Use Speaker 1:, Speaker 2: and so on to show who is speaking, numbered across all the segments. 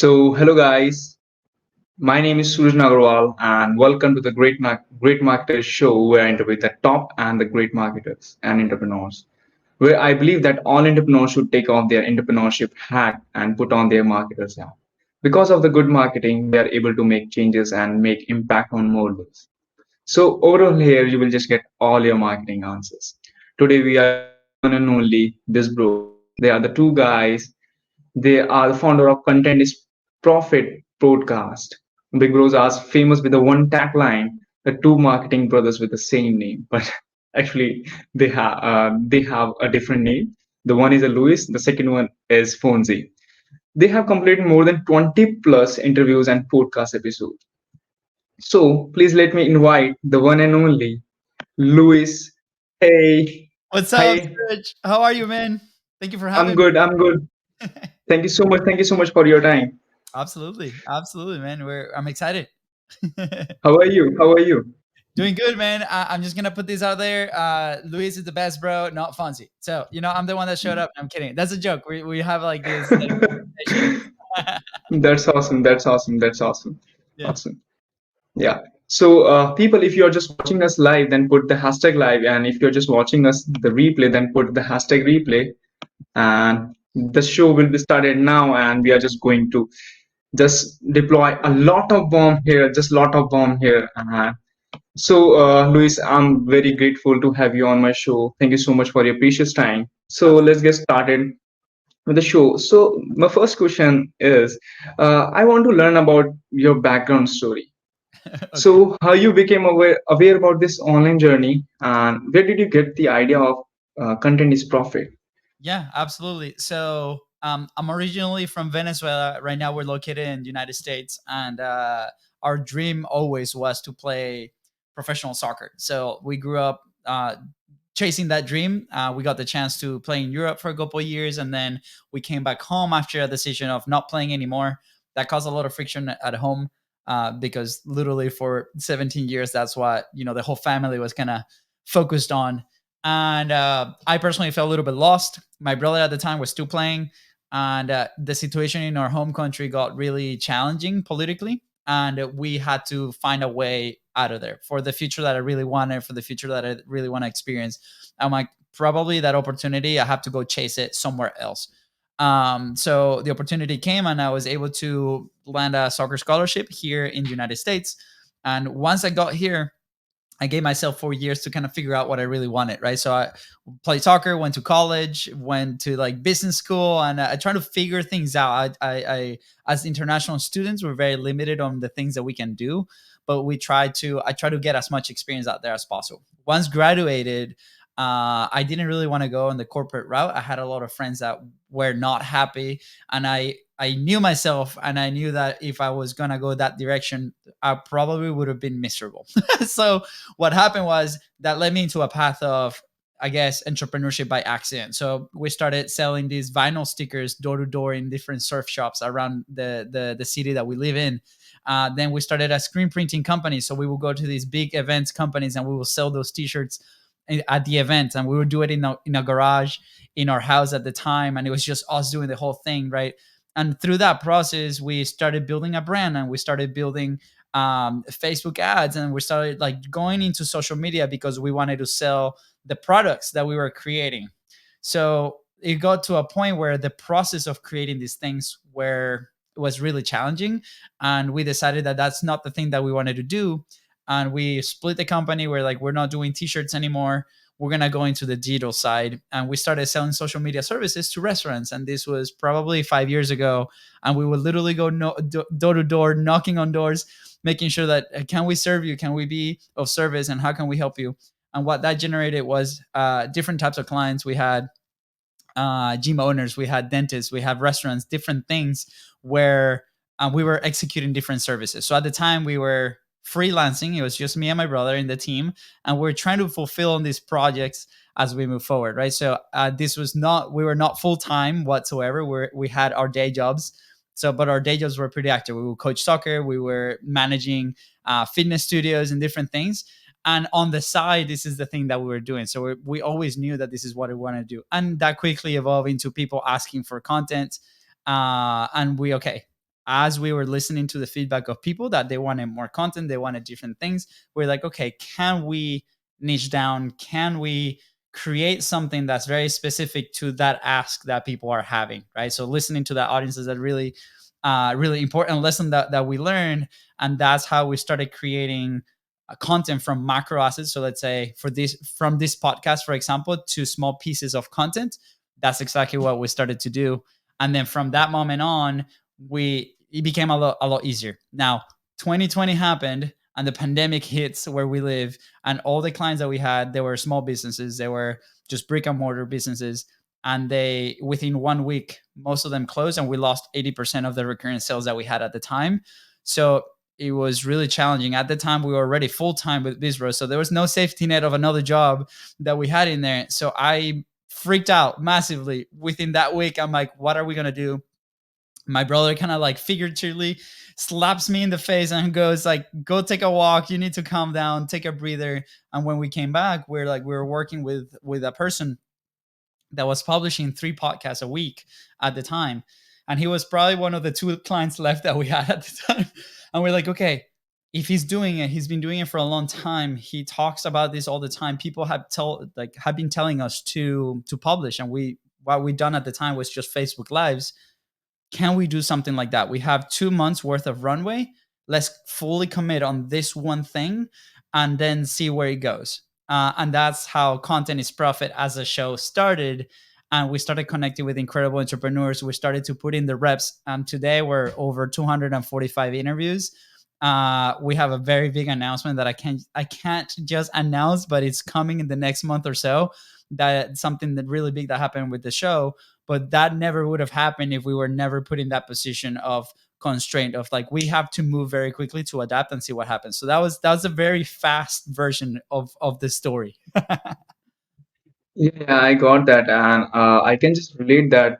Speaker 1: Hello guys. My name is Suraj Nagarwal, and welcome to the Great Marketers Show, where I interview the top and the great marketers and entrepreneurs. Where I believe that all entrepreneurs should take off their entrepreneurship hat and put on their marketers hat. Because of the good marketing, we are able to make changes and make impact on more lives. So overall, here you will just get all your marketing answers. Today we are joined by the one and only BIZBROS. They are the two guys. They are the founder of Content is Profit podcast. Big Bros are famous with the one tagline, the two marketing brothers with the same name, but actually they have a different name. The one is a Louis, the second one is Fonzie. They have completed more than 20 plus interviews and podcast episodes. So please let me invite the one and only Louis. Hey,
Speaker 2: What's up,
Speaker 1: hi.
Speaker 2: Suraj? How are you, man? Thank you for
Speaker 1: I'm
Speaker 2: having
Speaker 1: good. I'm good.
Speaker 2: me.
Speaker 1: Thank you so much. Thank you so much for your time.
Speaker 2: Absolutely, man. I'm excited.
Speaker 1: How are you? How are you?
Speaker 2: Doing good, man. I'm just gonna put this out there. Luis is the best, bro, not Fonzie. So I'm the one that showed up. I'm kidding. That's a joke. We have like this like conversation.
Speaker 1: That's awesome. That's awesome. That's awesome.
Speaker 2: Yeah,
Speaker 1: Awesome. Yeah. People, if you're just watching us live, then put the hashtag live. And if you're just watching us the replay, then put the hashtag replay. And the show will be started now. And we are just going to just deploy a lot of bomb here, just lot of bomb here. Luis, I'm very grateful to have you on my show. Thank you so much for your precious time. So,
Speaker 2: absolutely.
Speaker 1: let's get started with the show. So, my first question is I want to learn about your background story.
Speaker 2: Okay.
Speaker 1: So, how you became aware about this online journey, and where did you get the idea of content is profit?
Speaker 2: Yeah, absolutely. So I'm originally from Venezuela. Right now, we're located in the United States, and our dream always was to play professional soccer. So we grew up chasing that dream. We got the chance to play in Europe for a couple of years, and then we came back home after a decision of not playing anymore. That caused a lot of friction at home because literally for 17 years, that's what the whole family was kind of focused on. And I personally felt a little bit lost. My brother at the time was still playing, and the situation in our home country got really challenging politically, and we had to find a way out of there for the future that I really wanted, for the future that I really want to experience. I'm like, probably that opportunity, I have to go chase it somewhere else. So the opportunity came, and I was able to land a soccer scholarship here in the United States. And once I got here, I gave myself 4 years to kind of figure out what I really wanted, right? So I played soccer, went to college, went to like business school, and I tried to figure things out. As international students, we're very limited on the things that we can do, but I try to get as much experience out there as possible. Once graduated, I didn't really want to go on the corporate route. I had a lot of friends that were not happy, and I knew myself, and I knew that if I was gonna go that direction, I probably would have been miserable. So what happened was that led me into a path of, I guess, entrepreneurship by accident. So we started selling these vinyl stickers door to door in different surf shops around the city that we live in. Then we started a screen printing company. So we will go to these big events companies, and we will sell those T-shirts at the event, and we would do it in a garage in our house at the time, and it was just us doing the whole thing, right? And through that process, we started building a brand, and we started building Facebook ads, and we started like going into social media because we wanted to sell the products that we were creating. So it got to a point where the process of creating these things was really challenging, and we decided that that's not the thing that we wanted to do, and we split the company. We're like, we're not doing t-shirts anymore, we're going to go into the digital side, and we started selling social media services to restaurants. And this was probably 5 years ago, and we would literally go door to door, knocking on doors, making sure that can we serve you, can we be of service, and how can we help you. And what that generated was different types of clients. We had gym owners, we had dentists, we had restaurants, different things where we were executing different services. So at the time we were freelancing. It was just me and my brother in the team, and we're trying to fulfill on these projects as we move forward, right? So this was not, we were not full time whatsoever. We had our day jobs. So, but our day jobs were pretty active. We would coach soccer, we were managing fitness studios and different things. And on the side, this is the thing that we were doing. So we always knew that this is what we want to do, and that quickly evolved into people asking for content. And we, okay, as we were listening to the feedback of people that they wanted more content, they wanted different things, we're like, okay, can we niche down? Can we create something that's very specific to that ask that people are having, right? So listening to that audience is a really, really important lesson that we learned, and that's how we started creating content from macro assets. So let's say for this, from this podcast, for example, to small pieces of content. That's exactly what we started to do, and then from that moment on, we it became a lot easier. Now, 2020 happened and the pandemic hits where we live, and all the clients that we had, they were small businesses, they were just brick and mortar businesses, and they, within 1 week, most of them closed, and we lost 80% of the recurrent sales that we had at the time. So it was really challenging. At the time, we were already full time with BIZBROS, so there was no safety net of another job that we had in there. So I freaked out massively within that week. I'm like, what are we gonna do? My brother kind of like figuratively slaps me in the face and goes like, go take a walk, you need to calm down, take a breather. And when we came back, we were working with a person that was publishing 3 podcasts a week at the time, and he was probably one of the 2 clients left that we had at the time. And we're like, okay, if he's doing it, he's been doing it for a long time, he talks about this all the time, people have been telling us to publish, and we, what we done at the time was just Facebook lives. Can we do something like that? We have 2 months worth of runway. Let's fully commit on this one thing and then see where it goes. And that's how Content is Profit as a show started. And we started connecting with incredible entrepreneurs. We started to put in the reps. And today we're over 245 interviews. We have a very big announcement that I can't just announce, but it's coming in the next month or so. That something that really big that happened with the show, but that never would have happened if we were never put in that position of constraint of like, we have to move very quickly to adapt and see what happens. So that was a very fast version of the story.
Speaker 1: Yeah, I got that, and I can just relate that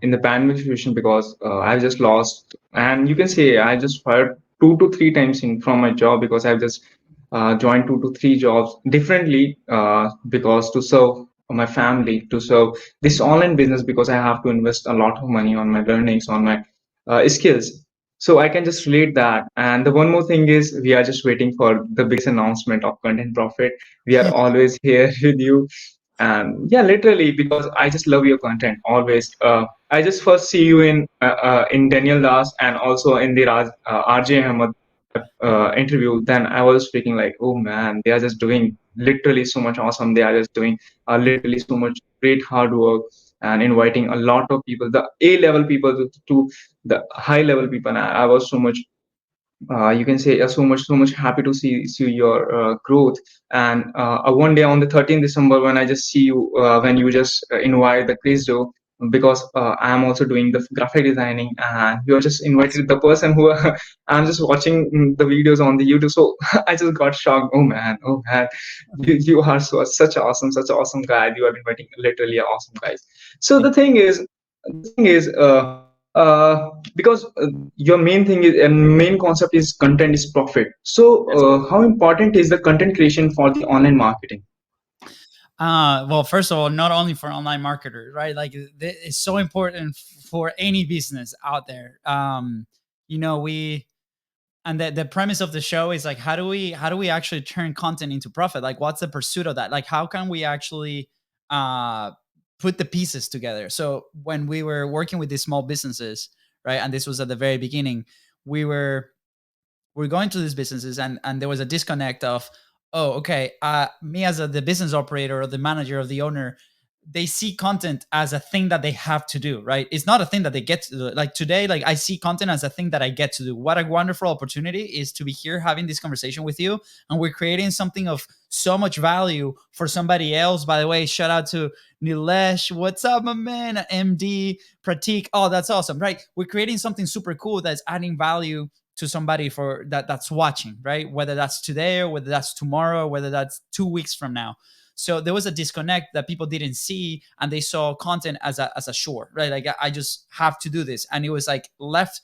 Speaker 1: in the pandemic situation because I've just lost, and you can say I just fired 2 to 3 times in from my job because I've just joined 2 to 3 jobs differently because to serve my family, to serve this online business because I have to invest a lot of money on my learnings, on my skills. So I can just relate that. And the one more thing is we are just waiting for the biggest announcement of Content Profit. We are always here with you, and yeah, literally because I just love your content always. I just first see you in Daniel Das and also in the RJ Ahmed interview. Then I was speaking like, oh man, they are just doing literally so much awesome. They are just doing literally so much great hard work and inviting a lot of people, the A level people to the high level people. And I was so much you can say so much happy to see your growth. And one day on the 13th December when I just see you when you just invite the Chris Joe, because I am also doing the graphic designing and you are just invited the person who I'm just watching the videos on the YouTube. So I just got shocked. Oh man, you are such awesome guy. You are inviting literally awesome guys. So because your main thing is and main concept is content is profit. So how important is the content creation for the online marketing?
Speaker 2: Well, first of all, not only for online marketers, right? Like it's so important for any business out there. We, and the premise of the show is like, how do we actually turn content into profit? Like, what's the pursuit of that? Like, how can we actually uh put the pieces together? So when we were working with these small businesses, right, and this was at the very beginning, we were we're going to these businesses, and there was a disconnect of, oh, okay, me as the business operator or the manager or the owner, they see content as a thing that they have to do, right? It's not a thing that they get to do. Like today, like I see content as a thing that I get to do. What a wonderful opportunity is to be here having this conversation with you, and we're creating something of so much value for somebody else. By the way, shout out to Nilesh, what's up, my man? MD Pratik, oh, that's awesome, right? We're creating something super cool that's adding value to somebody for that's watching, right? Whether that's today or whether that's tomorrow, whether that's 2 weeks from now. So there was a disconnect that people didn't see, and they saw content as a chore, right? Like I just have to do this, and it was like left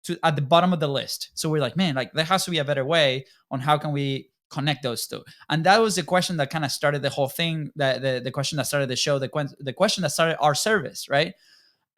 Speaker 2: to at the bottom of the list. So we're like, man, like there has to be a better way on how can we connect those two. And that was the question that kind of started the whole thing. The question that started the show, the question that started our service, right?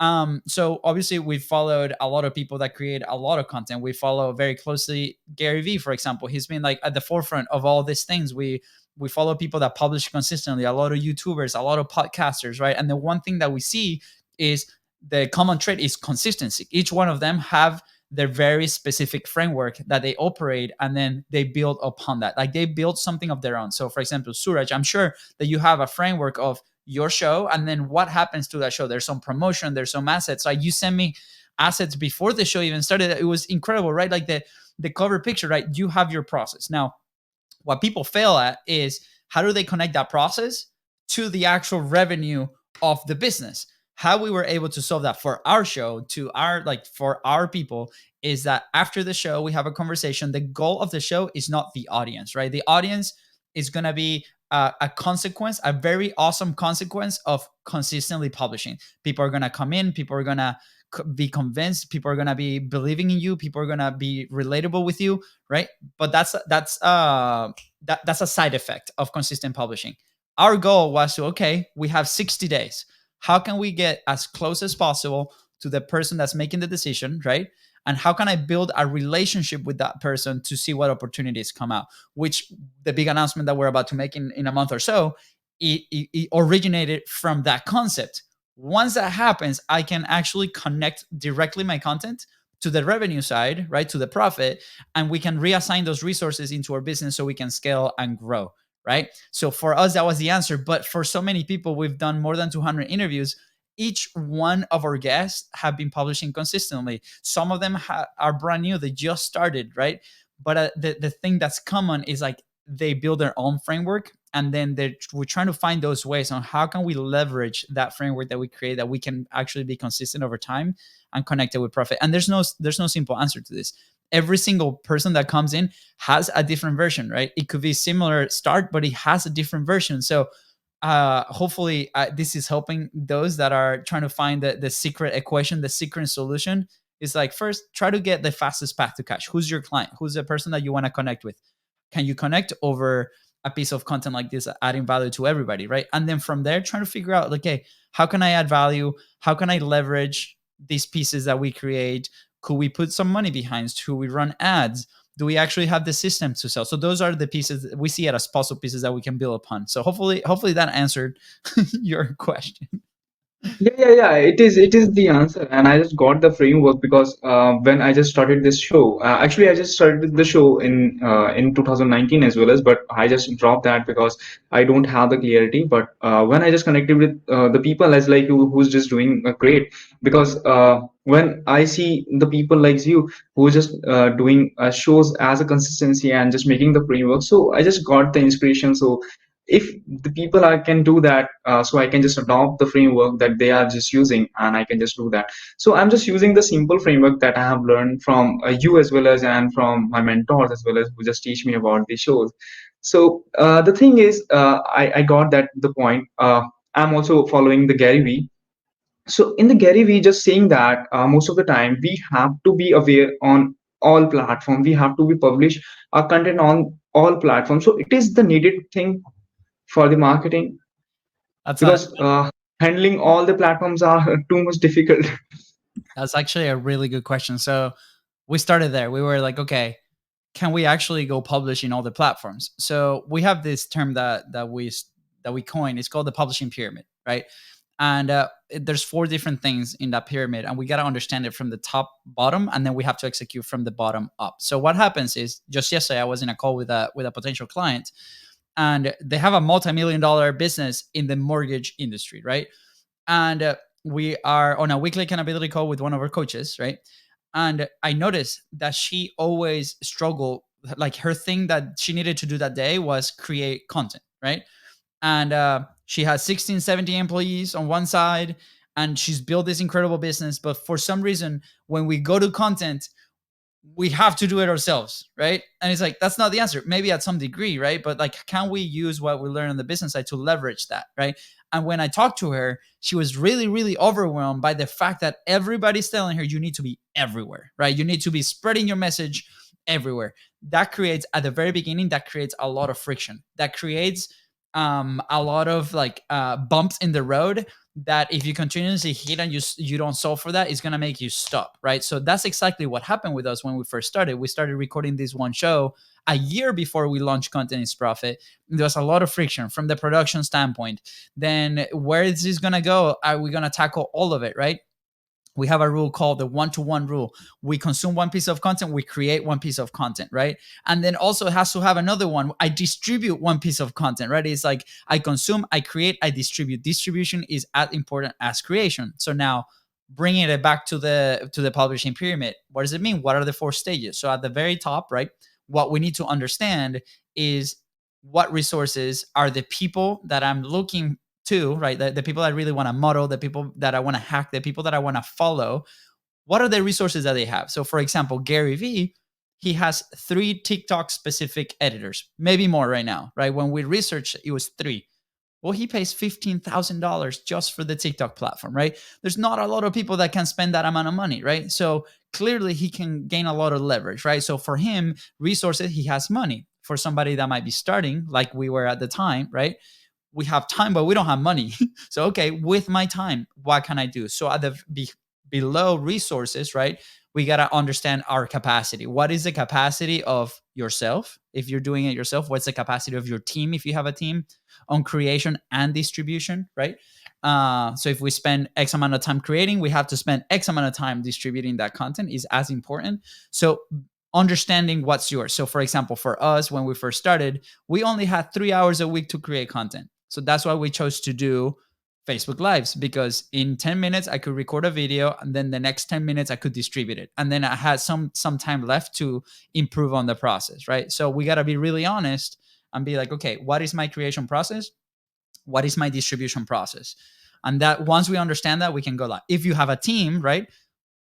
Speaker 2: So obviously we followed a lot of people that create a lot of content. We follow very closely Gary Vee, for example. He's been like at the forefront of all these things. We follow people that publish consistently, a lot of YouTubers, a lot of podcasters, right? And the one thing that we see is the common trait is consistency. Each one of them have their very specific framework that they operate, and then they build upon that. Like they build something of their own. So for example, Suraj, I'm sure that you have a framework of your show, and then what happens to that show. There's some promotion, there's some assets. Like you sent me assets before the show even started. It was incredible, right? Like the cover picture, right? You have your process. Now what people fail at is how do they connect that process to the actual revenue of the business. How we were able to solve that for our show, to our, like, for our people, is that after the show we have a conversation. The goal of the show is not the audience, right? The audience is going to be a consequence, a very awesome consequence of consistently publishing. People are going to come in, people are going to be convinced, people are going to be believing in you, people are going to be relatable with you, right? But that's a side effect of consistent publishing. Our goal was to, okay, we have 60 days. How can we get as close as possible to the person that's making the decision, right? And how can I build a relationship with that person to see what opportunities come out? Which the big announcement that we're about to make in a month or so, it originated from that concept. Once that happens, I can actually connect directly my content to the revenue side, right, to the profit, and we can reassign those resources into our business so we can scale and grow, right? So for us, that was the answer. But for so many people, we've done more than 200 interviews. Each one of our guests have been publishing consistently. Some of them are brand new; they just started, right? But the thing that's common is like they build their own framework, and then we're trying to find those ways on how can we leverage that framework that we create, that we can actually be consistent over time and connect it with profit. And there's no simple answer to this. Every single person that comes in has a different version, right? It could be similar start, but it has a different version. So hopefully this is helping those that are trying to find the secret equation, the secret solution. Is like, first, try to get the fastest path to cash. Who's your client? Who's the person that you want to connect with? Can you connect over a piece of content like this, adding value to everybody, right? And then from there, trying to figure out, like, okay, how can I add value? How can I leverage these pieces that we create? Could we put some money behind? Should we run ads? Do we actually have the system to sell? So those are the pieces we see it as puzzle pieces that we can build upon. So hopefully that answered your question.
Speaker 1: Yeah. It is the answer, and I just got the framework because when I just started this show, actually I just started the show in 2019 as well as, but I just dropped that because I don't have the clarity. But when I just connected with the people as like you, who's just doing great, because when I see the people like you who just doing shows as a consistency and just making the framework, so I just got the inspiration. So if the people I can do that, so I can just adopt the framework that they are just using, and I can just do that. So I'm just using the simple framework that I have learned from you as well as, and from my mentors as well as, who just teach me about the shows. So the thing is, I got that the point. I'm also following the Gary Vee. So in the Gary Vee, just saying that most of the time we have to be aware on all platforms, we have to be publish our content on all platforms. So it is the needed thing for the marketing,
Speaker 2: That's a
Speaker 1: because handling all the platforms are too much difficult.
Speaker 2: that's actually a really good question. So we started there. We were like, okay, can we actually go publish in all the platforms? So we have this term that we coined. It's called the publishing pyramid, right? And there's four different things in that pyramid, and we got to understand it from the top, bottom, and then we have to execute from the bottom up. So what happens is, just yesterday I was in a call with a potential client, and they have a multi-million-dollar business in the mortgage industry, right? And we are on a weekly accountability call with one of our coaches, right? And I noticed that she always struggled. Like, her thing that she needed to do that day was create content, right? And she has 16, 17 employees on one side, and she's built this incredible business. But for some reason, when we go to content, we have to do it ourselves, right? And it's like, that's not the answer. Maybe at some degree, right? But like, can we use what we learn on the business side to leverage that, right? And when I talked to her, she was really, really overwhelmed by the fact that everybody's telling her, you need to be everywhere, right? You need to be spreading your message everywhere. That creates, at the very beginning, that creates a lot of friction. That creates a lot of like bumps in the road that if you continuously hit and you don't solve for that, it's going to make you stop, right? So that's exactly what happened with us when we first started. We started recording this one show a year before we launched Content is Profit. There was a lot of friction from the production standpoint. Then where is this going to go? Are we going to tackle all of it, right? We have a rule called the 1-to-1 rule. We consume one piece of content, we create one piece of content, right? And then also it has to have another one. I distribute one piece of content, right? It's like I consume, I create, I distribute. Distribution is as important as creation. So now bringing it back to the publishing pyramid, what does it mean? What are the 4 stages? So at the very top, right, what we need to understand is what resources are the people that I'm looking to, right? The people I really want to model, the people that I want to hack, the people that I want to follow. What are the resources that they have? So, for example, Gary Vee, he has 3 TikTok specific editors, maybe more right now, right? When we researched, it was 3. Well, he pays $15,000 just for the TikTok platform, right? There's not a lot of people that can spend that amount of money, right? So clearly he can gain a lot of leverage, right? So for him, resources, he has money. For somebody that might be starting, like we were at the time, right? We have time, but we don't have money. So, okay, with my time, what can I do? So at the below resources, right? We got to understand our capacity. What is the capacity of yourself? If you're doing it yourself, what's the capacity of your team? If you have a team on creation and distribution, right? So if we spend X amount of time creating, we have to spend X amount of time distributing that content is as important. So understanding what's yours. So for example, for us, when we first started, we only had 3 hours a week to create content. So that's why we chose to do Facebook Lives, because in 10 minutes I could record a video and then the next 10 minutes I could distribute it. And then I had some time left to improve on the process, right? So we got to be really honest and be like, okay, what is my creation process? What is my distribution process? And that once we understand that, we can go live. If you have a team, right?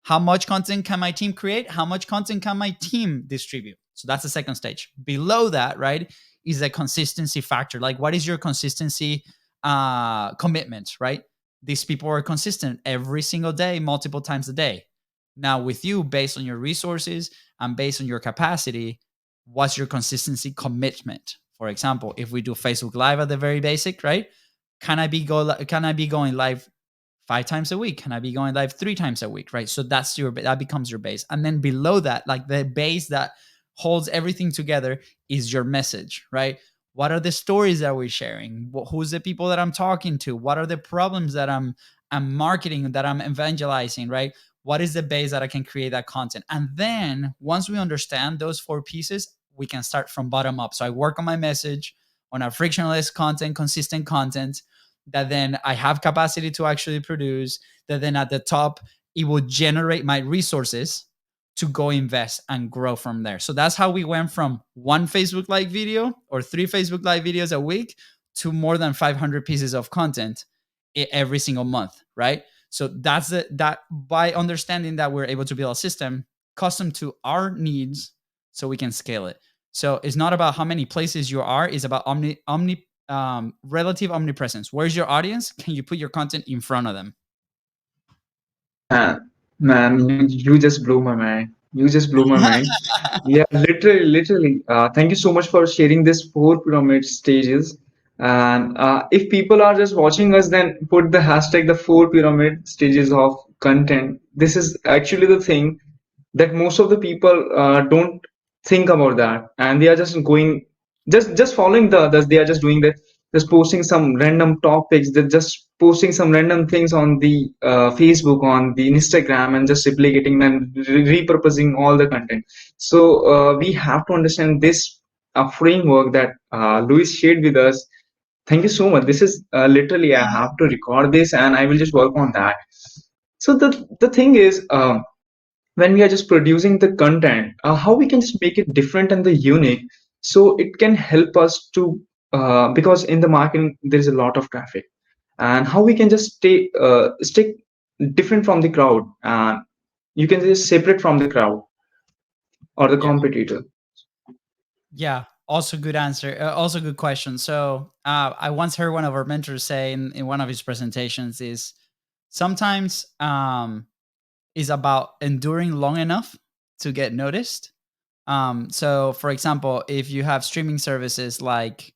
Speaker 2: How much content can my team create? How much content can my team distribute? So that's the second stage. Below that, right, is a consistency factor. Like, what is your consistency commitment, right? These people are consistent every single day, multiple times a day. Now, with you, based on your resources and based on your capacity, what's your consistency commitment? For example, if we do Facebook Live at the very basic, right? Can I be going live 5 times a week? Can I be going live 3 times a week? Right. So that becomes your base. And then below that, like the base that holds everything together is your message, right? What are the stories that we're sharing? Who's the people that I'm talking to? What are the problems that I'm marketing, that I'm evangelizing, right? What is the base that I can create that content? And then once we understand those 4 pieces, we can start from bottom up. So I work on my message, on a frictionless content, consistent content, that then I have capacity to actually produce, that then at the top, it will generate my resources to go invest and grow from there. So that's how we went from 1 Facebook Live video or 3 Facebook Live videos a week to more than 500 pieces of content every single month, right? So that by understanding that we're able to build a system custom to our needs so we can scale it. So it's not about how many places you are, it's about relative omnipresence. Where's your audience? Can you put your content in front of them?
Speaker 1: Man, man, you just blew my mind. You just blew my mind. Yeah, literally. Thank you so much for sharing this 4 pyramid stages. And if people are just watching us, then put the hashtag the 4 pyramid stages of content. This is actually the thing that most of the people don't think about that, and they are just going, just following the others. They are just doing that, just posting some random topics, they're just posting some random things on the Facebook, on the Instagram, and just replicating and repurposing all the content. So we have to understand this framework that Luis shared with us. Thank you so much. This is literally, I have to record this and I will just work on that. So the thing is, when we are just producing the content, how we can just make it different and the unique, so it can help us to, because in the marketing there is a lot of traffic, and how we can just stay different from the crowd, and you can just separate from the crowd or the
Speaker 2: Yeah.
Speaker 1: competitor.
Speaker 2: Yeah. Also good answer. Also good question. So I once heard one of our mentors say in one of his presentations is sometimes is about enduring long enough to get noticed. So for example, if you have streaming services like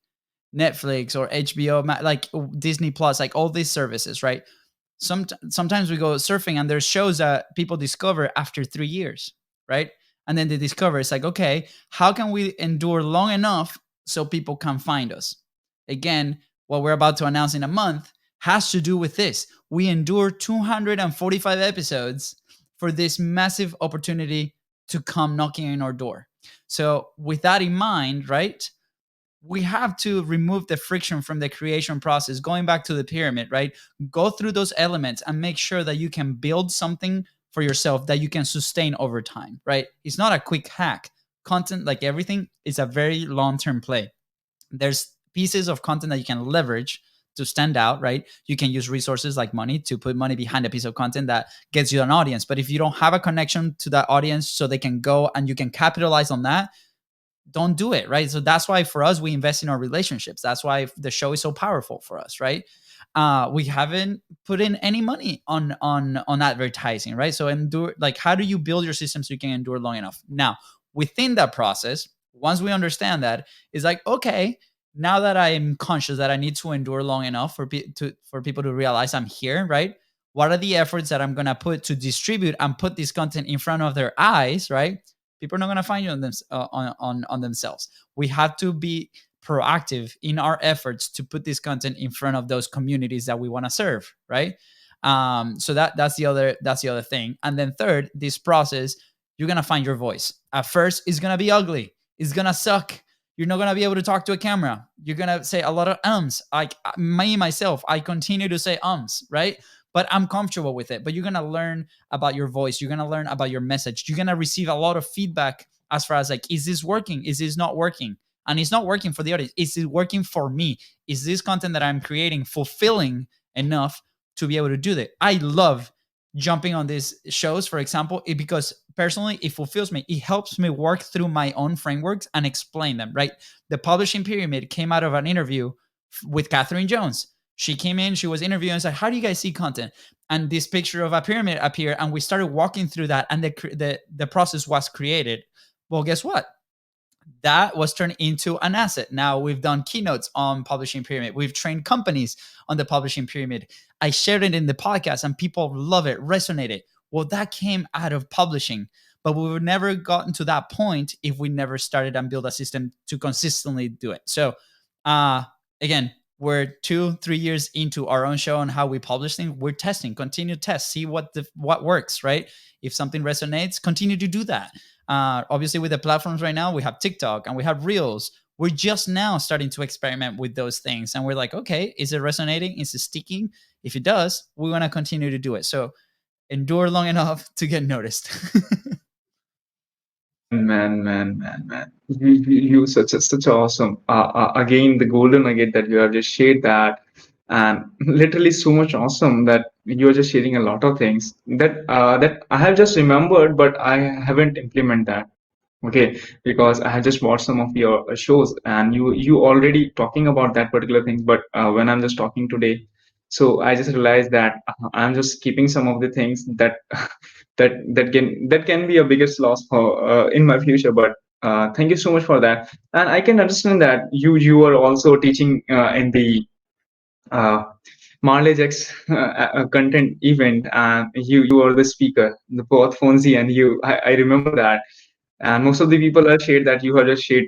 Speaker 2: Netflix or HBO, like Disney Plus, like all these services, right? Sometimes we go surfing and there's shows that people discover after 3 years, right? And then they discover it's like, okay, how can we endure long enough so people can find us? Again, what we're about to announce in a month has to do with this. We endure 245 episodes for this massive opportunity to come knocking on our door. So, with that in mind, right, we have to remove the friction from the creation process, going back to the pyramid, right? Go through those elements and make sure that you can build something for yourself that you can sustain over time, right? It's not a quick hack. Content, like everything, is a very long term play. There's pieces of content that you can leverage to stand out, right? You can use resources like money to put money behind a piece of content that gets you an audience. But if you don't have a connection to that audience so they can go and you can capitalize on that, don't do it, right? So that's why for us, we invest in our relationships. That's why the show is so powerful for us, right? We haven't put in any money on advertising, right? So endure, like, how do you build your system so you can endure long enough? Now, within that process, once we understand that, it's like, okay, now that I'm conscious that I need to endure long enough for people to realize I'm here, right? What are the efforts that I'm gonna put to distribute and put this content in front of their eyes, right? People are not going to find you on themselves. We have to be proactive in our efforts to put this content in front of those communities that we want to serve, right? So that's the other thing. And then third, this process, you're gonna find your voice. At first, it's gonna be ugly. It's gonna suck. You're not gonna be able to talk to a camera. You're gonna say a lot of ums. Like me myself, I continue to say right? But I'm comfortable with it. But you're gonna learn about your voice. You're gonna learn about your message. You're gonna receive a lot of feedback as far as like, is this working? Is this not working? And it's not working for the audience. Is it working for me? Is this content that I'm creating fulfilling enough to be able to do that? I love jumping on these shows, for example, because personally, it fulfills me. It helps me work through my own frameworks and explain them, right? The publishing pyramid came out of an interview with Catherine Jones. She came in, she was interviewing and said, how do you guys see content? And this picture of a pyramid appeared, and we started walking through that, and the process was created. Well, guess what? That was turned into an asset. Now we've done keynotes on publishing pyramid. We've trained companies on the publishing pyramid. I shared it in the podcast and people love it, resonated. Well, that came out of publishing, but we would never gotten to that point if we never started and built a system to consistently do it. So, again, we're 2-3 years into our own show on how we publish things. We're testing, continue to test, see what works, right? If something resonates, continue to do that. Obviously, with the platforms right now, we have TikTok and we have Reels. We're just now starting to experiment with those things. And we're like, okay, is it resonating? Is it sticking? If it does, we want to continue to do it. So endure long enough to get noticed.
Speaker 1: Man. You such awesome. Again, the golden nugget that you have just shared that, and literally so much awesome that you are just sharing a lot of things that I have just remembered, but I haven't implemented that. Okay, because I have just watched some of your shows, and you already talking about that particular thing. But when I'm just talking today, so I just realized that I'm just keeping some of the things that that can be a biggest loss for in my future. But thank you so much for that, and I can understand that you are also teaching in the uh, Marley Jack's content event, and you are the speaker, the both Fonzie and you. I remember that, and most of the people have shared that you have just shared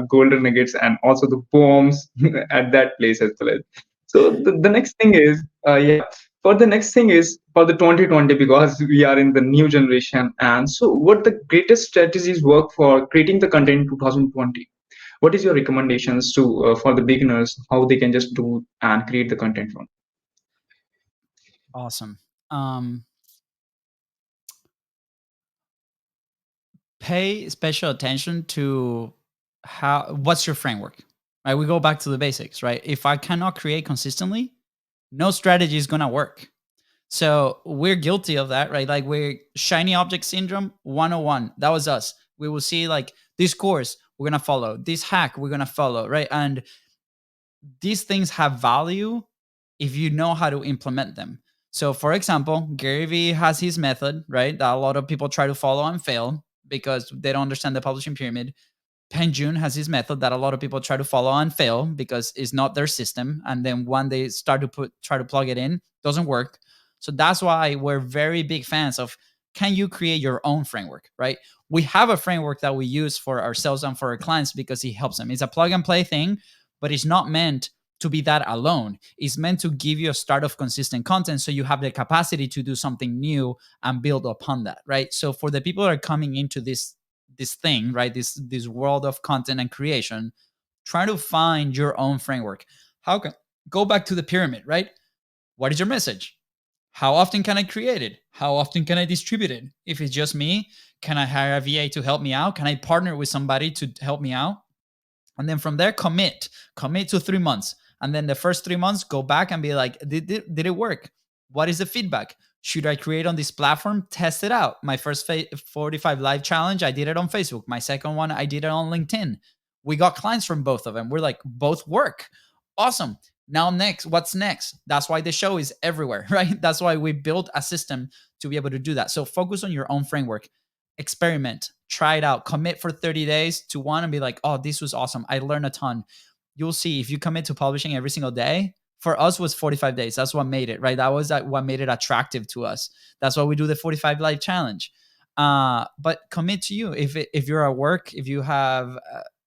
Speaker 1: golden nuggets and also the bombs at that place as well. So the next thing is, yeah, for the next thing is for the 2020, because we are in the new generation. And so what the greatest strategies work for creating the content in 2020? What is your recommendations to for the beginners, how they can just do and create the content from?
Speaker 2: Awesome. Pay special attention to what's your framework, right? We go back to the basics, right? If I cannot create consistently, no strategy is going to work. So we're guilty of that, right? Like, we're shiny object syndrome 101. That was us. We will see like this course, we're going to follow this hack, we're going to follow, right? And these things have value if you know how to implement them. So, for example, Gary Vee has his method, right? That a lot of people try to follow and fail because they don't understand the publishing pyramid. Penjun has his method that a lot of people try to follow and fail because it's not their system. And then when they start to try to plug it in, doesn't work. So that's why we're very big fans of, can you create your own framework, right? We have a framework that we use for ourselves and for our clients because it helps them. It's a plug and play thing, but it's not meant to be that alone. It's meant to give you a start of consistent content so you have the capacity to do something new and build upon that, right? So for the people that are coming into this thing, right, this world of content and creation, try to find your own framework. How can go back to the pyramid, right? What is your message? How often can I create it? How often can I distribute it? If it's just me, can I hire a VA to help me out? Can I partner with somebody to help me out? And then from there, commit to 3 months. And then the first 3 months, go back and be like, did it work? What is the feedback? Should I create on this platform? Test it out. My first 45 live challenge, I did it on Facebook. My second one, I did it on LinkedIn. We got clients from both of them. We're like, both work. Awesome. Now, next, what's next? That's why the show is everywhere, right? That's why we built a system to be able to do that. So focus on your own framework, experiment, try it out, commit for 30 days to one and be like, oh, this was awesome. I learned a ton. You'll see if you commit to publishing every single day. For us was 45 days. That's what made it, right? That was what made it attractive to us. That's why we do the 45 life challenge. But commit to you. If you're at work, if you have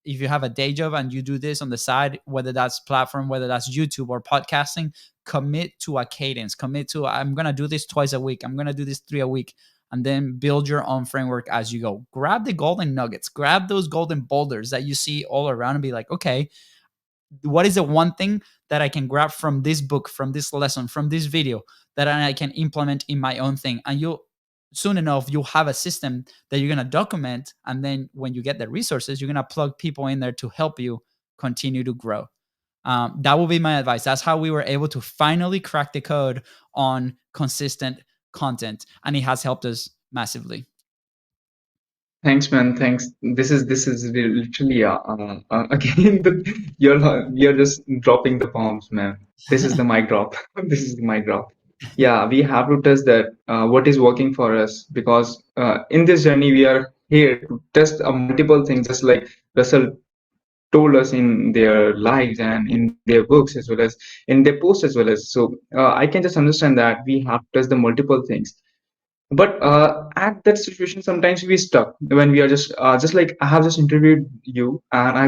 Speaker 2: a day job and you do this on the side, whether that's platform, whether that's YouTube or podcasting, commit to a cadence. Commit to, I'm gonna do this twice a week. I'm gonna do this 3 a week, and then build your own framework as you go. Grab the golden nuggets, grab those golden boulders that you see all around and be like, okay, what is the one thing that I can grab from this book, from this lesson, from this video that I can implement in my own thing? And you'll soon enough, you'll have a system that you're going to document. And then when you get the resources, you're going to plug people in there to help you continue to grow. That will be my advice. That's how we were able to finally crack the code on consistent content. And it has helped us massively.
Speaker 1: Thanks, man. Thanks. This is literally again you're just dropping the bombs, man. This is the mic drop. This is the mic drop. Yeah, we have to test that what is working for us, because in this journey we are here to test multiple things, just like Russell told us in their lives and in their books, as well as in their posts as well as. So I can just understand that we have to test the multiple things. But at that situation sometimes we stuck when we are just like I have just interviewed you, and I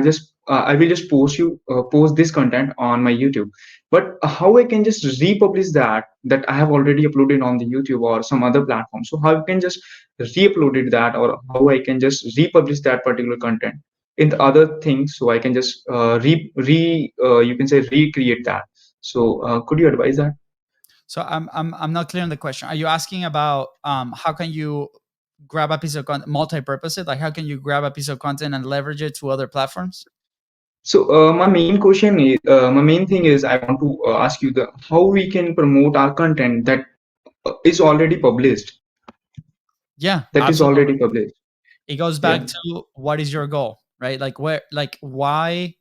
Speaker 1: will just post this content on my YouTube. But how I can just republish that I have already uploaded on the YouTube or some other platform? So how I can just re-upload it that, or how I can just republish that particular content in the other things, so I can just re you can say recreate that. So could you advise that?
Speaker 2: So I'm not clear on the question. Are you asking about how can you grab a piece of content, multi-purpose it? Like how can you grab a piece of content and leverage it to other platforms?
Speaker 1: So my main thing is I want to ask you the how we can promote our content that is already published,
Speaker 2: Yeah,
Speaker 1: that is
Speaker 2: absolutely.
Speaker 1: already published.
Speaker 2: It goes back
Speaker 1: Yeah.
Speaker 2: to what is your goal, right? Like why,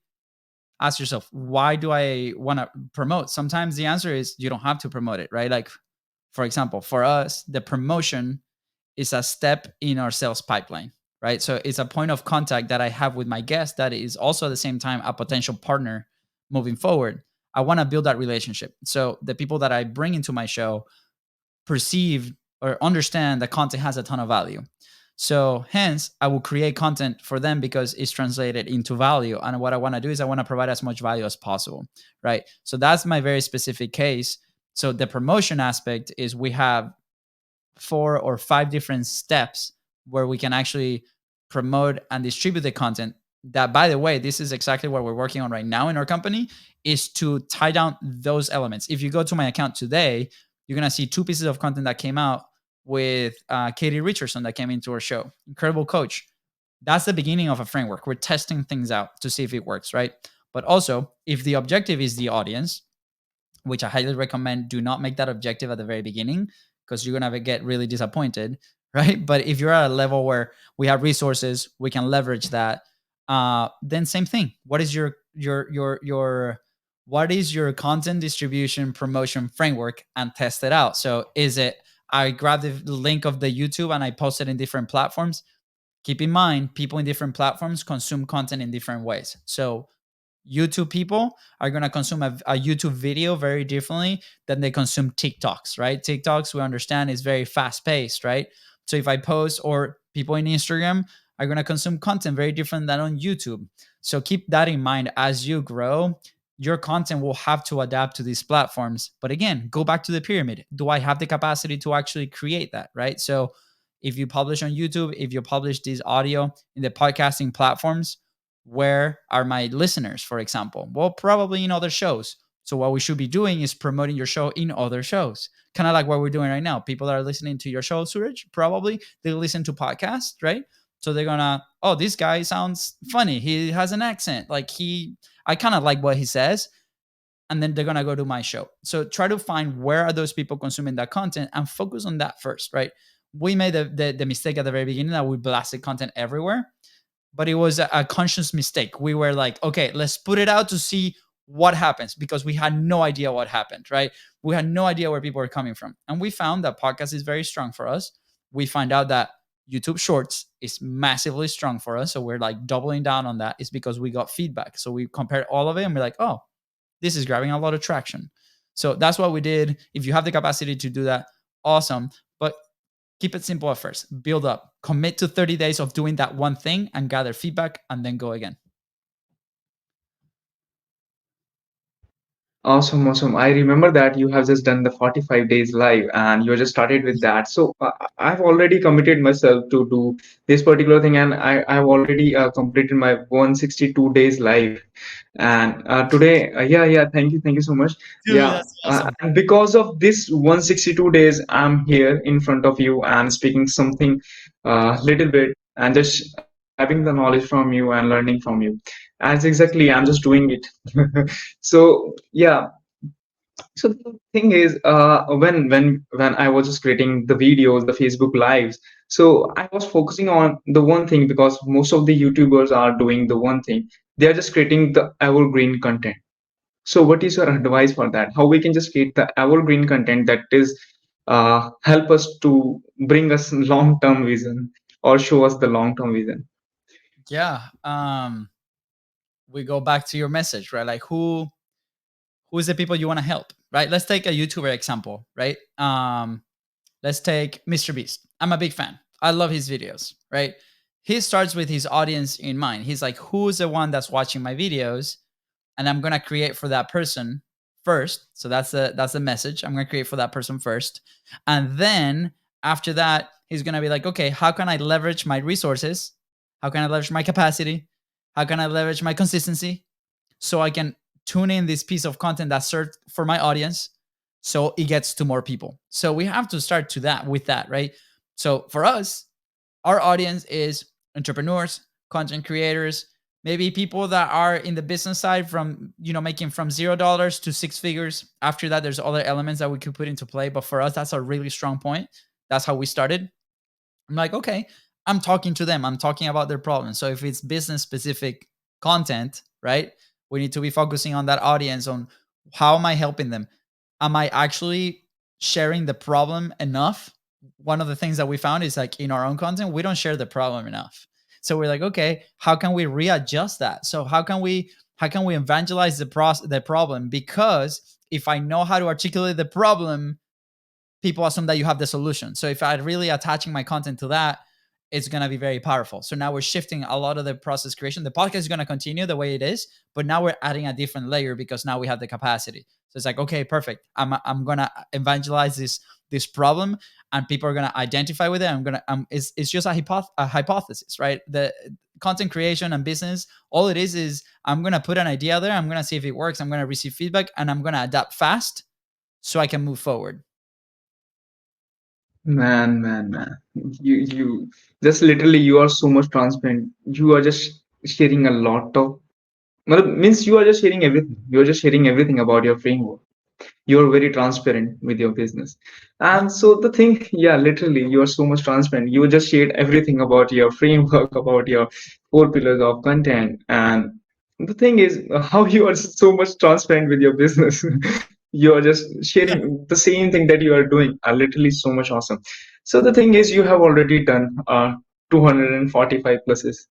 Speaker 2: ask yourself, why do I want to promote? Sometimes the answer is you don't have to promote it, right? Like for example, for us, the promotion is a step in our sales pipeline, right? So it's a point of contact that I have with my guest that is also at the same time a potential partner moving forward. I want to build that relationship. So the people that I bring into my show perceive or understand that content has a ton of value. So hence I will create content for them because it's translated into value. And what I want to do is I want to provide as much value as possible. Right. So that's my very specific case. So the promotion aspect is we have 4 or 5 different steps where we can actually promote and distribute the content. That, by the way, this is exactly what we're working on right now in our company, is to tie down those elements. If you go to my account today, you're going to see 2 pieces of content that came out with Katie Richardson that came into our show. Incredible coach. That's the beginning of a framework. We're testing things out to see if it works, right? But also, if the objective is the audience, which I highly recommend, do not make that objective at the very beginning because you're gonna get really disappointed, right? But if you're at a level where we have resources, we can leverage that. Then same thing. What is your what is your content distribution promotion framework, and test it out? So is it I grab the link of the YouTube and I post it in different platforms? Keep in mind, people in different platforms consume content in different ways. So YouTube people are going to consume a YouTube video very differently than they consume TikToks, right? TikToks, we understand, is very fast paced, right? So if I post, or people in Instagram are going to consume content very different than on YouTube. So keep that in mind as you grow. Your content will have to adapt to these platforms. But again, go back to the pyramid. Do I have the capacity to actually create that, right? So if you publish on YouTube, if you publish this audio in the podcasting platforms, where are my listeners, for example? Well, probably in other shows. So what we should be doing is promoting your show in other shows, kind of like what we're doing right now. People that are listening to your show, Suraj, probably they listen to podcasts, right? So they're gonna, oh, this guy sounds funny. He has an accent. I kind of like what he says. And then they're gonna go to my show. So try to find where are those people consuming that content and focus on that first, right? We made the mistake at the very beginning that we blasted content everywhere, but it was a conscious mistake. We were like, okay, let's put it out to see what happens, because we had no idea what happened, right? We had no idea where people were coming from. And we found that podcast is very strong for us. We find out that YouTube Shorts is massively strong for us. So we're like doubling down on that. It's because we got feedback. So we compared all of it and we're like, oh, this is grabbing a lot of traction. So that's what we did. If you have the capacity to do that, awesome. But keep it simple at first. Build up. Commit to 30 days of doing that one thing and gather feedback and then go again.
Speaker 1: Awesome, awesome. I remember that you have just done the 45 days live and you just started with that. So I've already committed myself to do this particular thing, and I've already completed my 162 days live. And today, yeah, thank you so much.
Speaker 2: Dude,
Speaker 1: Yeah,
Speaker 2: that's awesome.
Speaker 1: and because of this 162 days, I'm here in front of you and speaking something little bit and just grabbing the knowledge from you and learning from you. As exactly, I'm just doing it. So yeah, so the thing is, when I was just creating the videos, the Facebook lives, so I was focusing on the one thing because most of the YouTubers are doing the one thing. They are just creating the evergreen content. So what is your advice for that? How we can just create the evergreen content that is help us to bring us long-term vision or show us the long-term vision?
Speaker 2: Yeah. We go back to your message, right? Like who's the people you want to help, right? Let's take a YouTuber example, right? Let's take Mr. Beast. I'm a big fan. I love his videos, right? He starts with his audience in mind. He's like, who's the one that's watching my videos? And I'm gonna create for that person first. So that's the message. I'm gonna create for that person first. And then after that, he's gonna be like, okay, how can I leverage my resources? How can I leverage my capacity? How can I leverage my consistency so I can tune in this piece of content that's served for my audience so it gets to more people. So we have to start to that with that, right? So for us, our audience is entrepreneurs, content creators, maybe people that are in the business side from, making from $0 to six figures. After that, there's other elements that we could put into play. But for us, that's a really strong point. That's how we started. I'm like, okay, I'm talking to them. I'm talking about their problems. So if it's business specific content, right? We need to be focusing on that audience, on how am I helping them? Am I actually sharing the problem enough? One of the things that we found is like in our own content, we don't share the problem enough. So we're like, okay, how can we readjust that? So how can we evangelize the problem? Because if I know how to articulate the problem, people assume that you have the solution. So if I really attaching my content to that, it's going to be very powerful. So now we're shifting a lot of the process creation. The podcast is going to continue the way it is, but now we're adding a different layer because now we have the capacity. So it's like, okay, perfect. I'm going to evangelize this problem, and people are going to identify with it. It's just a hypothesis, right? The content creation and business, all it is I'm going to put an idea there. I'm going to see if it works. I'm going to receive feedback, and I'm going to adapt fast so I can move forward.
Speaker 1: Man. You just literally you are so much transparent. You are just sharing a lot of means you are just sharing everything. You are just sharing everything about your framework. You're very transparent with your business.
Speaker 2: Yeah.
Speaker 1: And so the thing, yeah, literally you are so much transparent. You just shared everything about your framework, about your four pillars of content. And the thing is how you are so much transparent with your business. You are just sharing the same thing that you are doing are literally so much awesome. So the thing is you have already done 245 pluses.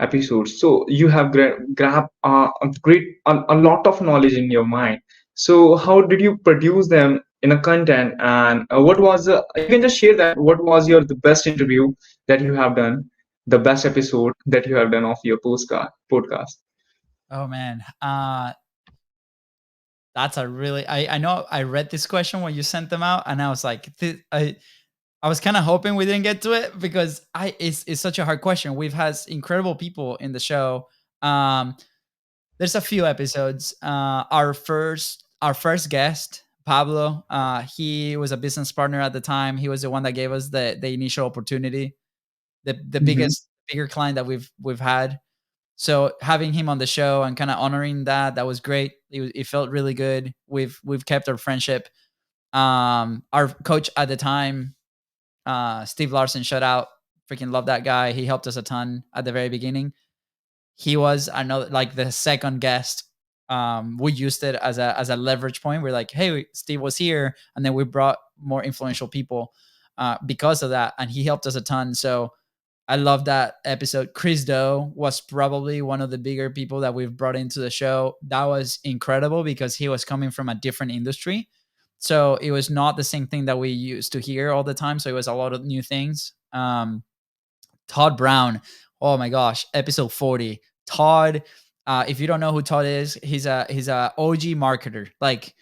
Speaker 1: episodes. So you have grabbed a lot of knowledge in your mind. So how did you produce them in a content, and what was you can just share that what was your the best interview that you have done, the best episode that you have done of your podcast.
Speaker 2: Oh man, that's a really I know I read this question when you sent them out, and I was like, I was kind of hoping we didn't get to it because it's such a hard question. We've had incredible people in the show. Um, there's a few episodes. Our first guest, Pablo, he was a business partner at the time. He was the one that gave us the initial opportunity, the
Speaker 1: Hmm.
Speaker 2: bigger client that we've had. So having him on the show and kind of honoring that was great. It felt really good. We've kept our friendship. Our coach at the time, Steve Larson, shout out, freaking love that guy. He helped us a ton at the very beginning. He was another, like, the second guest. We used it as a leverage point. We're like, hey, Steve was here, and then we brought more influential people because of that, and he helped us a ton. So I love that episode. Chris Doe was probably one of the bigger people that we've brought into the show. That was incredible because he was coming from a different industry. So it was not the same thing that we used to hear all the time. So it was a lot of new things. Todd Brown. Oh my gosh, episode 40. Todd, if you don't know who Todd is, he's a OG marketer. Like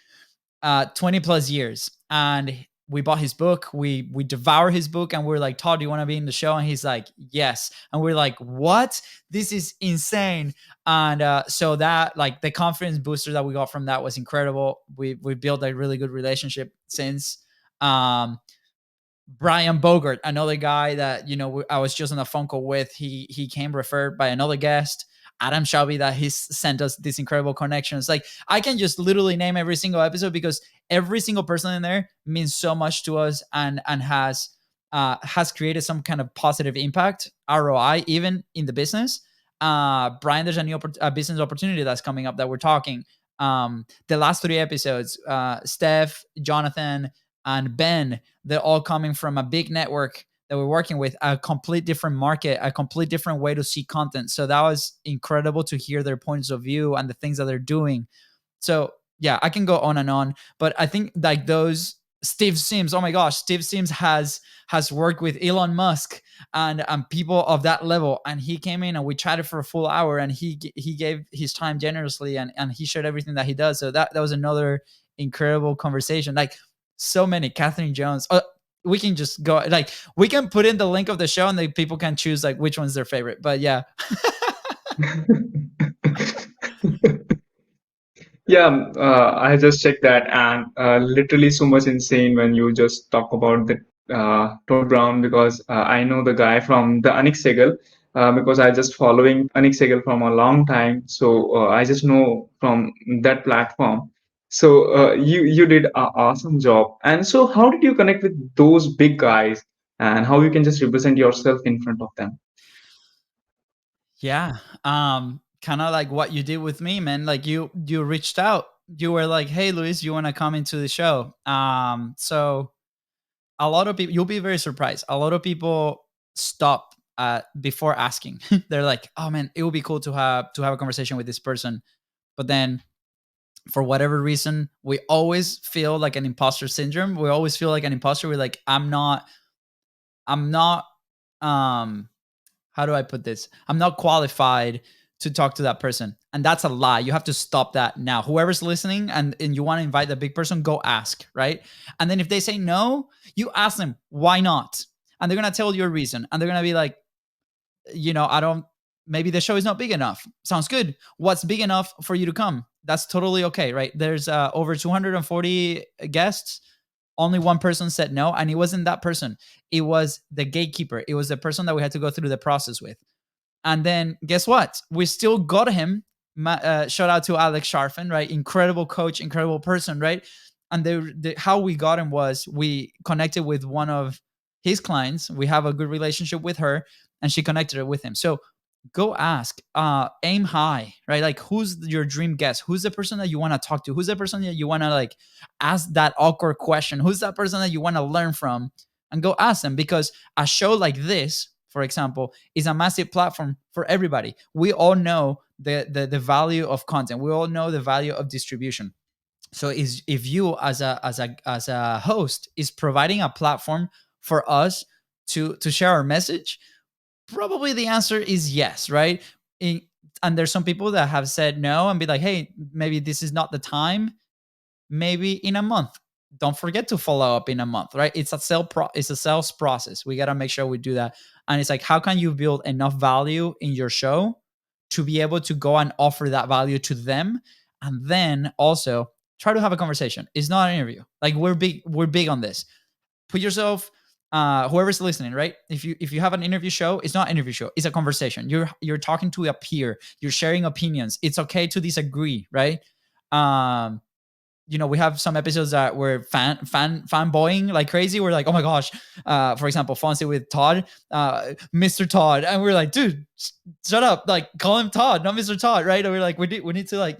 Speaker 2: 20 plus years, and we bought his book. We devour his book, and we're like, Todd, do you want to be in the show? And he's like, yes. And we're like, what? This is insane. And so that, like, the confidence booster that we got from that was incredible. We built a really good relationship since. um Brian Bogart, another guy that I was just on a phone call with. He came referred by another guest, Adam Shelby, that he's sent us these incredible connections. Like, I can just literally name every single episode because every single person in there means so much to us, and has created some kind of positive impact, ROI, even in the business. Brian, there's a new business opportunity that's coming up that we're talking. The last three episodes, Steph, Jonathan, and Ben, they're all coming from a big network that we're working with, a complete different market, a complete different way to see content. So that was incredible to hear their points of view and the things that they're doing. So yeah, I can go on and on, but I think, like, those Steve Sims, oh my gosh, Steve Sims has worked with Elon Musk and people of that level, and he came in and we chatted for a full hour, and he gave his time generously, and he shared everything that he does. So that was another incredible conversation. Like, so many. Catherine Jones. We can just go, like, we can put in the link of the show, and the people can choose, like, which one's their favorite. But yeah.
Speaker 1: Yeah, I just checked that, and literally so much insane when you just talk about the Todd Brown, because I know the guy from the Anik Segal, because I just following Anik Segal from a long time, so I just know from that platform. So you did an awesome job, and so how did you connect with those big guys, and how you can just represent yourself in front of them?
Speaker 2: Yeah. Kind of like what you did with me, man. Like, you reached out. You were like, hey, Luis, you want to come into the show? So a lot of people, you'll be very surprised. A lot of people stop before asking. They're like, oh man, it would be cool to have a conversation with this person. But then, for whatever reason, we always feel like an imposter syndrome. We always feel like an imposter. We're like, I'm not um how do I put this? I'm not qualified to talk to that person. And that's a lie. You have to stop that now. Whoever's listening, and you want to invite the big person, go ask, right? And then if they say no, you ask them, why not? And they're going to tell you a reason. And they're going to be like, I don't, maybe the show is not big enough. Sounds good. What's big enough for you to come? That's totally okay, right? There's over 240 guests. Only one person said no, and it wasn't that person. It was the gatekeeper. It was the person that we had to go through the process with. And then guess what? We still got him. Shout out to Alex Sharfin, right? Incredible coach, incredible person, right? And how we got him was we connected with one of his clients. We have a good relationship with her, and she connected it with him. So go ask, aim high, right? Like, who's your dream guest? Who's the person that you want to talk to? Who's the person that you want to, like, ask that awkward question? Who's that person that you want to learn from? And go ask them, because a show like this, for example, is a massive platform for everybody. We all know the value of content. We all know the value of distribution. So is if you as a host is providing a platform for us to share our message, probably the answer is yes, right? In, and there's some people that have said no and be like, hey, maybe this is not the time, maybe in a month. Don't forget to follow up in a month, right? It's a sales process. We got to make sure we do that. And it's like, how can you build enough value in your show to be able to go and offer that value to them? And then also try to have a conversation. It's not an interview. Like we're big on this. Put yourself, whoever's listening, right? If you have an interview show, it's not an interview show, it's a conversation. You're talking to a peer, you're sharing opinions. It's okay to disagree, right? um we have some episodes that we're fanboying like crazy. We're like, oh my gosh, for example, Fonzie with Todd, Mr. Todd, and we're like, dude, shut up, like call him Todd, not Mr. Todd, right? And we're like, we need to like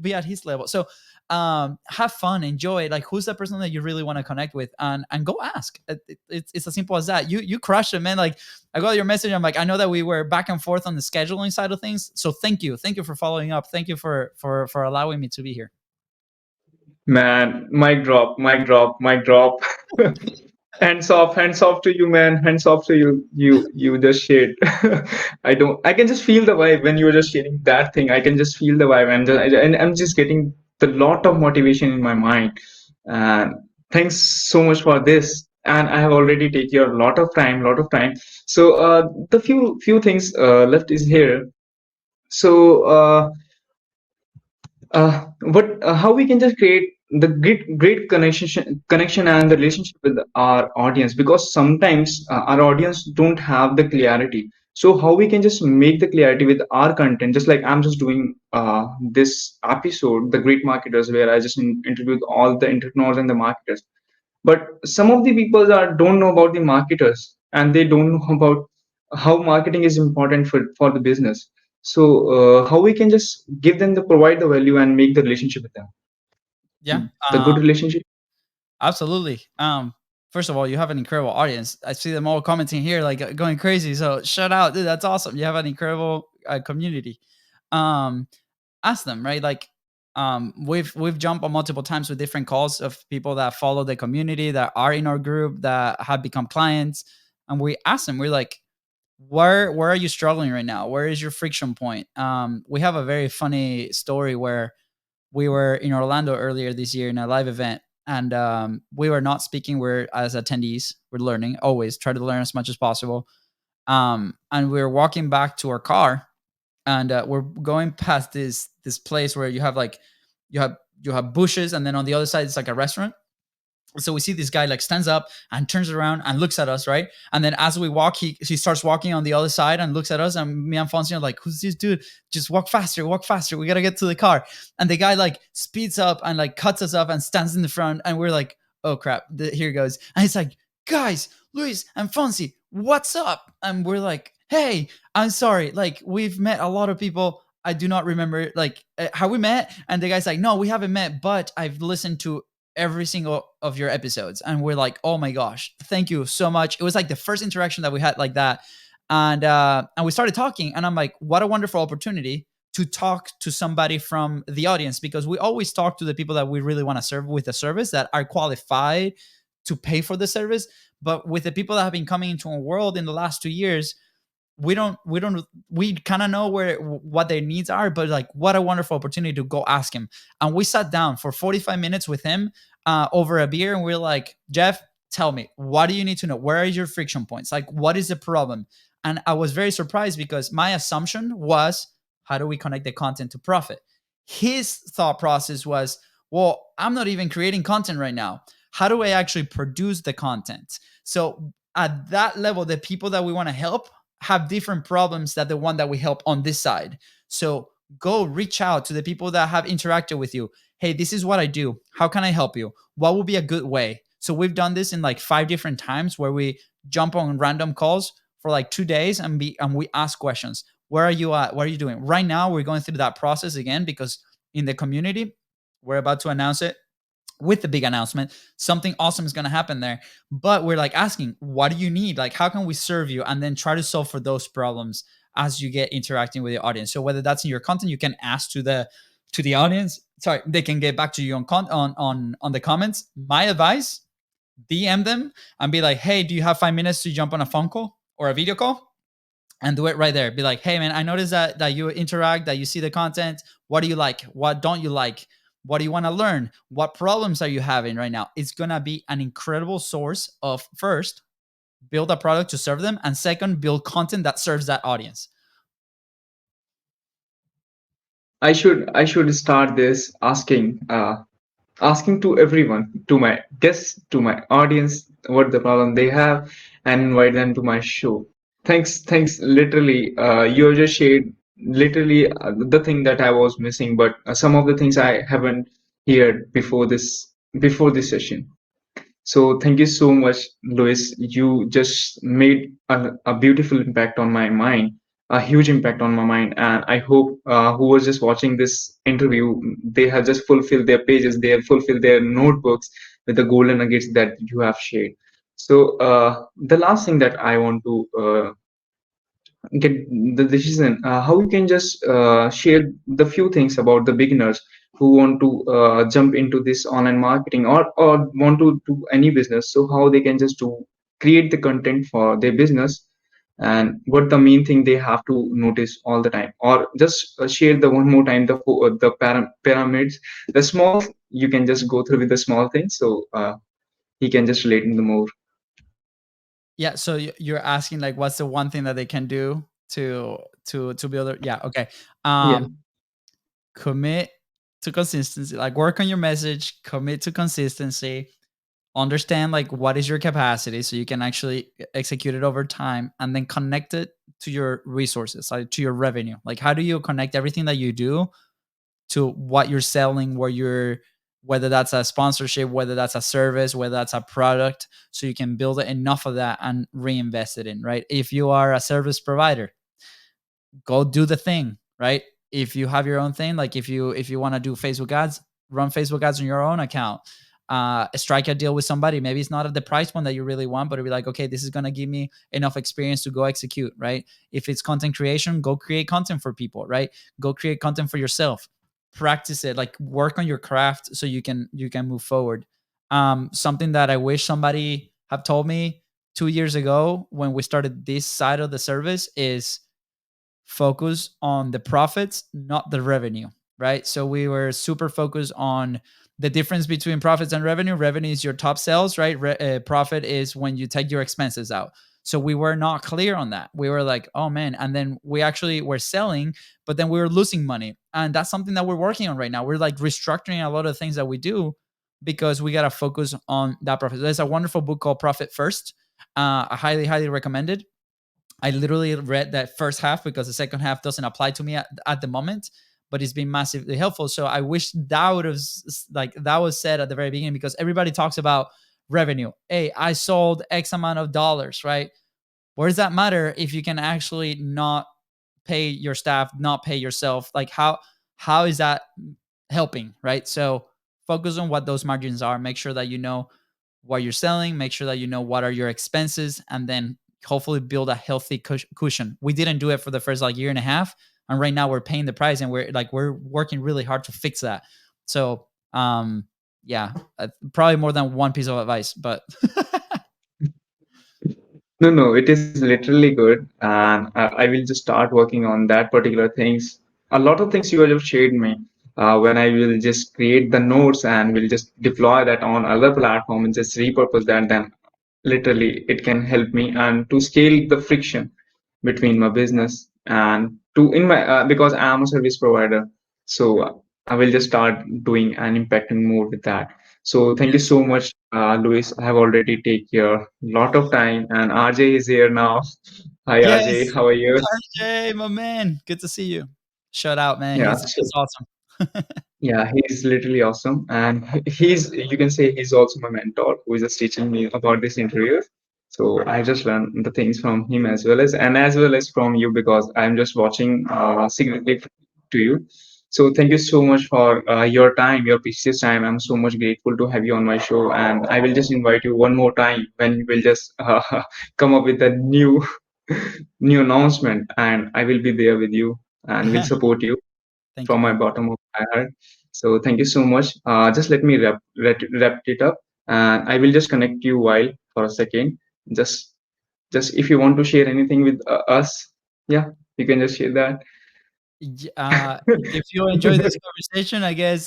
Speaker 2: be at his level. So have fun, enjoy it. Like, who's that person that you really want to connect with, and go ask. It's as simple as that. You crushed it, man. Like, I got your message. I'm like, I know that we were back and forth on the scheduling side of things, so thank you for following up. Thank you for allowing me to be here.
Speaker 1: Man, mic drop, mic drop, mic drop. Hands off to you, man. Hands off to you. You just shared. I don't. I can just feel the vibe when you were just sharing that thing. I can just feel the vibe, and I'm just getting the lot of motivation in my mind. And thanks so much for this. And I have already taken your lot of time, lot of time. So the few things left is here. So how we can just create the great connection and the relationship with our audience, because sometimes our audience don't have the clarity. So how we can just make the clarity with our content, just like I'm just doing this episode, the great marketers, where I just interviewed all the entrepreneurs and the marketers. But some of the people that don't know about the marketers, and they don't know about how marketing is important for the business. So how we can just give them the provide the value and make the relationship with them,
Speaker 2: Yeah.
Speaker 1: the good relationship.
Speaker 2: Absolutely. First of all, you have an incredible audience. I see them all commenting here, like going crazy. So shout out, dude. That's awesome. You have an incredible community. Um, Ask them, right? Like, we've jumped on multiple times with different calls of people that follow the community, that are in our group, that have become clients, and we ask them. We're like, where are you struggling right now? Where is your friction point? We have a very funny story where we were in Orlando earlier this year in a live event, and we were not speaking. We're as attendees, we're learning. Always try to learn as much as possible. And we were walking back to our car, and we're going past this place where you have like you have bushes, and then on the other side it's like a restaurant. So we see this guy like stands up and turns around and looks at us, right? And then as we walk, he starts walking on the other side and looks at us, and me and Fonzie are like, who's this dude? Just walk faster, walk faster, we gotta get to the car. And the guy like speeds up and like cuts us off and stands in the front, and we're like, oh crap, here goes. And he's like, guys, Luis and Fonzie, what's up? And we're like, hey, I'm sorry, like we've met a lot of people, I do not remember like how we met. And the guy's like, no, we haven't met, but I've listened to every single of your episodes. And we're like, oh my gosh, thank you so much. It was like the first interaction that we had like that. And we started talking, and I'm like, what a wonderful opportunity to talk to somebody from the audience, because we always talk to the people that we really want to serve with the service, that are qualified to pay for the service. But with the people that have been coming into our world in the last 2 years, we kind of know what their needs are, but like, what a wonderful opportunity to go ask him. And we sat down for 45 minutes with him over a beer, and we're like, Jeff, tell me, what do you need to know? Where are your friction points? Like, what is the problem? And I was very surprised, because my assumption was, how do we connect the content to profit? His thought process was, well, I'm not even creating content right now. How do I actually produce the content? So at that level, the people that we want to help have different problems than the one that we help on this side. So go reach out to the people that have interacted with you. Hey, this is what I do. How can I help you? What would be a good way? So we've done this in like 5 different times, where we jump on random calls for like 2 days, and we ask questions. Where are you at? What are you doing? Right now, we're going through that process again, because in the community, we're about to announce it. with the big announcement, something awesome is going to happen there. But we're like asking, what do you need? Like, how can we serve you? And then try to solve for those problems as you get interacting with the audience. So whether that's in your content, you can ask to the audience. Sorry, they can get back to you on the comments. My advice: DM them and be like, hey, do you have 5 minutes to jump on a phone call or a video call? And do it right there. Be like, hey man, I noticed that you interact, that you see the content. What do you like? What don't you like? What do you want to learn? What problems are you having right now? It's gonna be an incredible source of, first, build a product to serve them, and second, build content that serves that audience.
Speaker 1: I should start this asking to everyone, to my guests, to my audience, what the problem they have, and invite them to my show. Thanks. Literally, you have just shared literally the thing that I was missing, but some of the things I haven't heard before this session. So thank you so much, Louis. You just made a beautiful impact on my mind, a huge impact on my mind. And I hope who was just watching this interview, they have just fulfilled their pages, they have fulfilled their notebooks with the golden nuggets that you have shared. So the last thing that I want to get the decision, how you can just share the few things about the beginners who want to jump into this online marketing, or want to do any business, so how they can just do create the content for their business, and what the main thing they have to notice all the time, or just share the one more time the pyramids, the small, you can just go through with the small things, so he can just relate in the more.
Speaker 2: Yeah. So you're asking like, what's the one thing that they can do to build it? Yeah. Okay.
Speaker 1: Yeah.
Speaker 2: Um, commit to consistency. Like, work on your message. Commit to consistency. Understand like what is your capacity so you can actually execute it over time, and then connect it to your resources, like to your revenue. Like, how do you connect everything that you do to what you're selling, where you're, whether that's a sponsorship, whether that's a service, whether that's a product, so you can build enough of that and reinvest it in, right? If you are a service provider, go do the thing, right? If you have your own thing, like if you want to do Facebook ads, run Facebook ads on your own account. Strike a deal with somebody. Maybe it's not at the price point that you really want, but it'll be like, okay, this is gonna give me enough experience to go execute, right? If it's content creation, go create content for people, right? Go create content for yourself. Practice it, like work on your craft so you can move forward. Something that I wish somebody have told me 2 years ago when we started this side of the service is focus on the profits, not the revenue, right? So we were super focused on the difference between profits and revenue. Revenue is your top sales, right? Profit is when you take your expenses out. So we were not clear on that. We were like, oh man. And then we actually were selling, but then we were losing money. And that's something that we're working on right now. We're like restructuring a lot of things that we do because we got to focus on that profit. There's a wonderful book called Profit First. I highly recommend it. I literally read that first half because the second half doesn't apply to me at the moment, but it's been massively helpful. So I wish that would have like that was said at the very beginning, because everybody talks about revenue. Hey, I sold X amount of dollars, right? Where does that matter if you can actually not pay your staff, not pay yourself? Like how is that helping, right? So focus on what those margins are. Make sure that you know what you're selling, make sure that you know what are your expenses, and then hopefully build a healthy cushion. We didn't do it for the first like year and a half, and right now we're paying the price, and we're working really hard to fix that. So yeah, probably more than one piece of advice, but
Speaker 1: No, it is literally good, and I will just start working on that particular things. A lot of things you have shared me. When I will just create the notes and will just deploy that on other platform and just repurpose that, then literally it can help me and to scale the friction between my business and to in my because I am a service provider, so I will just start doing and impacting more with that. So thank you
Speaker 2: yes.
Speaker 1: so much, Luis. I have already take your lot of time, and RJ is here now. Hi, RJ.
Speaker 2: Yes.
Speaker 1: How are you?
Speaker 2: RJ, my man, good to see you. Shout out, man.
Speaker 1: Yeah.
Speaker 2: He's awesome.
Speaker 1: Yeah, he's literally awesome, and he's you can say he's also my mentor, who is just teaching me about this interview. So I just learned the things from him as well as from you, because I'm just watching secretly to you. So thank you so much for your time, your precious time. I'm so much grateful to have you on my show, and I will just invite you one more time when we'll just come up with a new new announcement, and I will be there with you and will support you
Speaker 2: Thank you
Speaker 1: from my
Speaker 2: very much.
Speaker 1: bottom of my heart. So thank you so much. Just let me wrap it up, and I will just connect you while for a second. Just just if you want to share anything with us, yeah, you can just share that.
Speaker 2: If you enjoy this conversation, I guess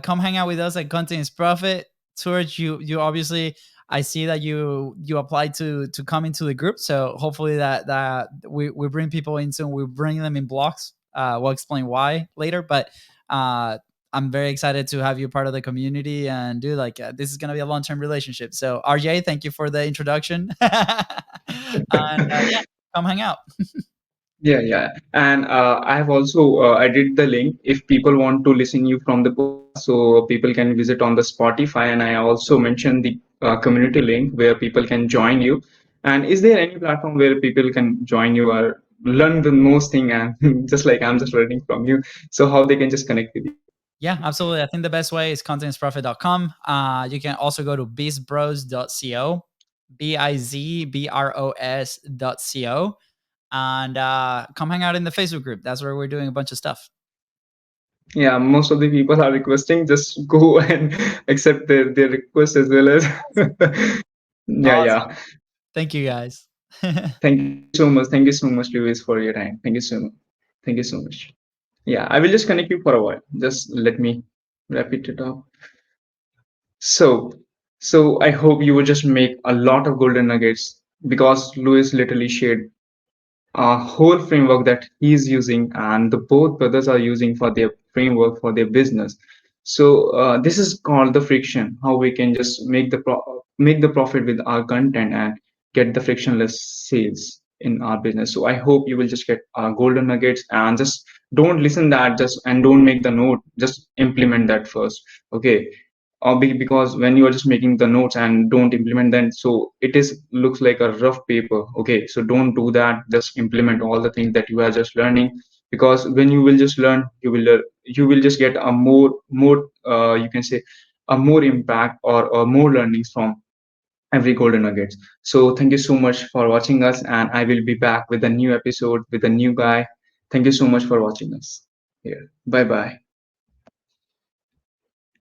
Speaker 2: come hang out with us at Content is Profit. Suraj, you obviously, I see that you applied to come into the group. So hopefully that we bring people into, we bring them in blocks. We'll explain why later, but uh, I'm very excited to have you part of the community and do like this is gonna be a long term relationship. So RJ, thank you for the introduction, and yeah, come hang out.
Speaker 1: Yeah, yeah. And I have also added the link if people want to listen you from the podcast, so people can visit on the Spotify. And I also mentioned the community link where people can join you. And is there any platform where people can join you or learn the most thing and just like I'm just learning from you, so how they can just connect with you?
Speaker 2: Yeah, absolutely. I think the best way is contentsprofit.com. You can also go to bizbros.co, bizbros.co, and come hang out in the Facebook group. That's where we're doing a bunch of stuff.
Speaker 1: Yeah, most of the people are requesting just go and accept their request as well as yeah,
Speaker 2: Awesome.
Speaker 1: yeah.
Speaker 2: Thank you guys.
Speaker 1: Thank you so much. Thank you so much, Luis, for your time. Thank you so much. Thank you so much. Yeah, I will just connect you for a while. Just let me wrap it up. So, so I hope you will just make a lot of golden nuggets because Luis literally shared a whole framework that he's using and the both brothers are using for their framework for their business. So this is called the friction, how we can just make the profit with our content and get the frictionless sales in our business. So I hope you will just get golden nuggets and just don't listen that just and don't make the note, just implement that first. Okay, because when you are just making the notes and don't implement them, so it is looks like a rough paper. Okay, so don't do that, just implement all the things that you are just learning, because when you will just learn, you will just get a more you can say a more impact or more learnings from every golden nuggets. So thank you so much for watching us, and I will be back with a new episode with a new guy. Thank you so much for watching us here. Bye bye.